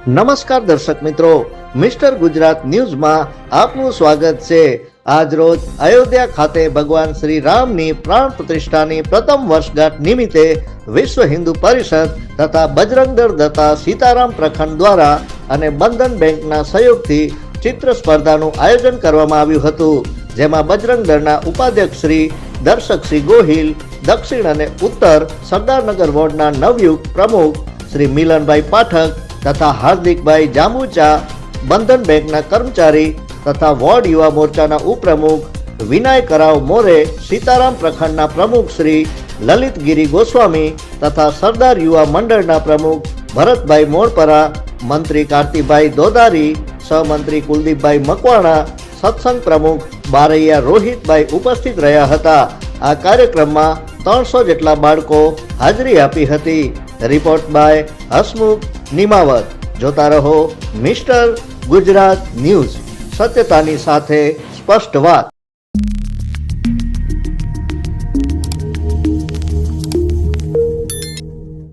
નમસ્કાર દર્શક મિત્રો, મિસ્ટર ગુજરાત ન્યૂઝમાં આપનું સ્વાગત છે। આજ રોજ અયોધ્યા ખાતે ભગવાન શ્રી રામની પ્રાણ પ્રતિષ્ઠાની પ્રથમ વર્ષગાંઠ નિમિત્તે વિશ્વ હિન્દુ પરિષદ તથા બજરંગ દળ તથા સીતારામ પ્રખંડ દ્વારા અને બંધન બેંકના સહયોગથી ચિત્ર સ્પર્ધાનું આયોજન કરવામાં આવ્યું હતું, જેમાં બજરંગ દળના ઉપાધ્યક્ષ શ્રી દર્શકસિંહ ગોહિલ, દક્ષિણ અને ઉત્તર સરદારનગર વોર્ડના નવયુક્ત પ્રમુખ શ્રી મિલનભાઈ પાઠક તથા હાર્દિકભાઈ જાંબુચા, બંધન બેંકના કર્મચારી તથા વોર્ડ યુવા મોરચાના ઉપપ્રમુખ વિનય કરાવ મોરે, સીતારામ પ્રખંડના પ્રમુખ શ્રી લલિતગીરી ગોસ્વામી તથા સરદાર યુવા મંડળના પ્રમુખ ભરતભાઈ મોરપરા, મંત્રી કાર્તિભાઈ દોદારી, સહમંત્રી કુલદીપભાઈ મકવાણા, સત્સંગ પ્રમુખ બારૈયા રોહિતભાઈ ઉપસ્થિત રહ્યા હતા। આ કાર્યક્રમમાં 300 જેટલા બાળકો હાજરી આપી હતી। Report by Hasmukh Nimavat. જોતા રહો મિસ્ટર ગુજરાત ન્યૂઝ, સત્યતાની સાથે સ્પષ્ટ વાત।